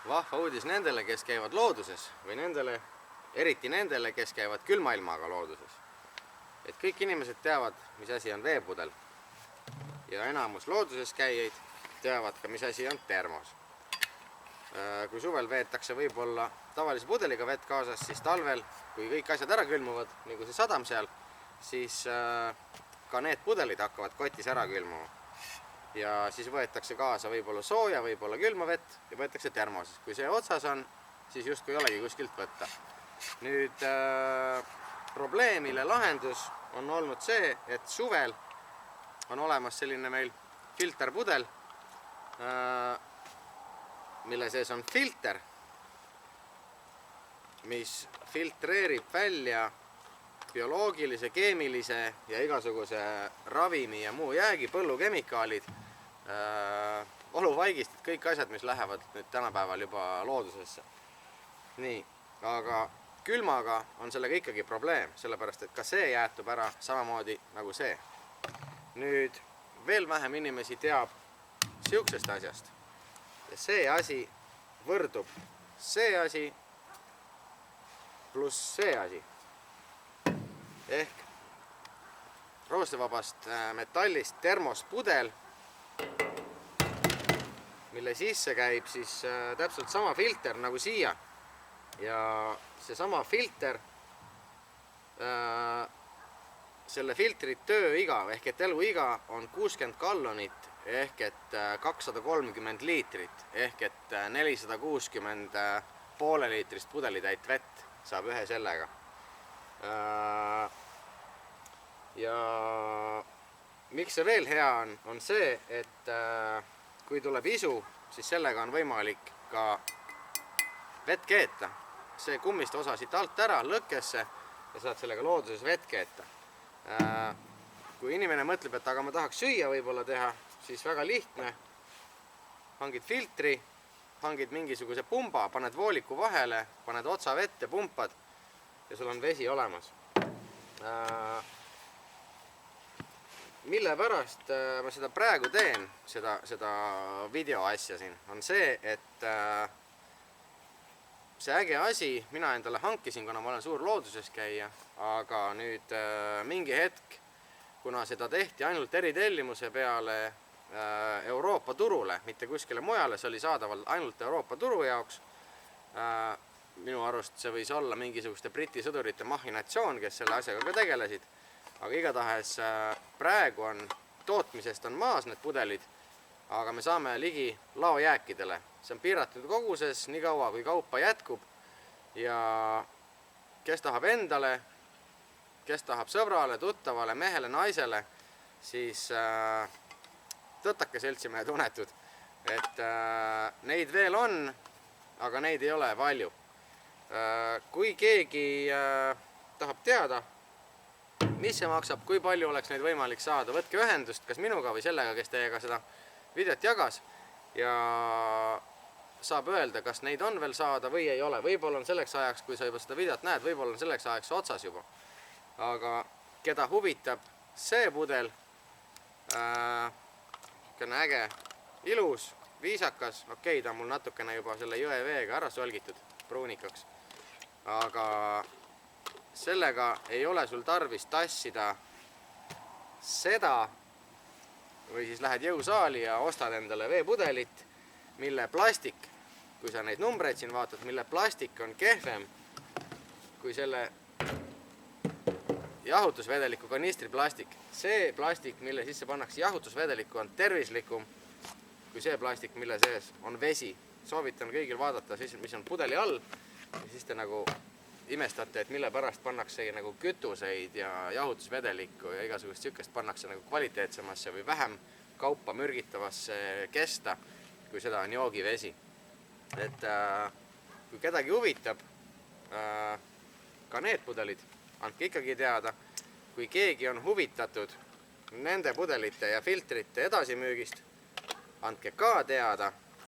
vahva uudis nendele, kes käivad looduses või nendele, eriti nendele, kes käivad külma ilmaga looduses. Et kõik inimesed teavad, mis asi on veepudel. Ja enamus looduses käijaid teavad ka, mis asi on termos. Kui suvel veetakse võib-olla tavalise pudeliga vett kaasas, siis talvel, kui kõik asjad ära külmuvad, nagu see sadam seal, siis ka need pudelid hakkavad kotis ära külmuma. Ja siis võetakse kaasa võib-olla sooja, võib-olla külma vett ja võetakse termoses. Kui see otsas on, siis just kui ei olegi kuskilt võtta. Nüüd probleemile lahendus on olnud see, et suvel on olemas selline meil filterpudel, mille sees on filter, mis filtreerib välja bioloogilise, keemilise ja igasuguse ravimi ja muu jäägi, põllukemikaalid, oluvaigistid, kõik asjad, mis lähevad nüüd tänapäeval juba loodusesse. Nii, aga külmaga on sellega ikkagi probleem, sellepärast et ka see jäätub ära samamoodi nagu see. Nüüd veel vähem inimesi teab siuksest asjast. Ja see asi võrdub see asi pluss see asi. Ehk roostevabast metallist termospudel, mille sisse käib siis täpselt sama filter nagu siia. Ja see sama filter, selle filtri tööiga ehk et eluiga on 60 gallonit ehk et 230 liitrit ehk et 460 pooleliitrist pudelitäit vett saab ühe sellega. Ja miks see veel hea on see, et kui tuleb isu, siis sellega on võimalik ka vett keeta. See kummist osa siit alt ära lõkkesse ja saad sellega looduses vett keeta. Kui inimene mõtleb, et aga ma tahaks süüa võib-olla teha, siis väga lihtne. Hangid filtri, hangid mingisuguse pumba, paned vooliku vahele, paned otsa vett ja pumpad ja sul on vesi olemas. Mille pärast ma seda praegu teen, seda video asja siin, on see, et see äge asi mina endale hankisin, kuna ma olen suur looduses käija, aga nüüd mingi hetk, kuna seda tehti ainult eritellimuse peale Euroopa turule, mitte kuskile mujale, see oli saadaval ainult Euroopa turu jaoks. Minu arust see võis olla mingisuguste Briti sõdurite mahinatsioon, kes selle asjaga ka tegelesid. Aga igatahes praegu on tootmisest on maas need pudelid, aga me saame ligi laojääkidele. See on piiratud koguses, nii kaua kui kaupa jätkub ja kes tahab endale, kes tahab sõbrale, tuttavale, mehele, naisele, siis tõtake seltsimehe tunnetud, et neid veel on, aga neid ei ole palju. Kui keegi tahab teada, mis see maksab, kui palju oleks neid võimalik saada, võtke ühendust kas minuga või sellega, kes teiega seda videot jagas ja saab öelda, kas neid on veel saada või ei ole. Võib-olla on selleks ajaks, kui sa juba seda videot näed, võib-olla on selleks ajaks otsas juba. Aga keda huvitab see pudel, äge, ilus, viisakas, okei, ta on mul natukene juba selle jõeveega ära solgitud pruunikaks. Aga sellega ei ole sul tarvis tassida seda või siis lähed jõusaali ja ostad endale veepudelit, mille plastik, kui sa neid numbreid siin vaatad, mille plastik on kehvem kui selle jahutusvedeliku kanistri plastik. See plastik, mille sisse pannakse jahutusvedeliku, on tervislikum kui see plastik, mille sees on vesi. Soovitan kõigil vaadata, mis on pudeli all ja siis te nagu imestate, et mille pärast pannakse nagu kütuseid ja jahutusvedelikku ja igasugust sükest pannakse nagu kvaliteetsemasse või vähem kaupa mürgitavasse kesta, kui seda on joogivesi. Et kui kedagi huvitab ka need pudelid, andke ikkagi teada. Kui keegi on huvitatud nende pudelite ja filtrite edasimüügist, andke ka teada.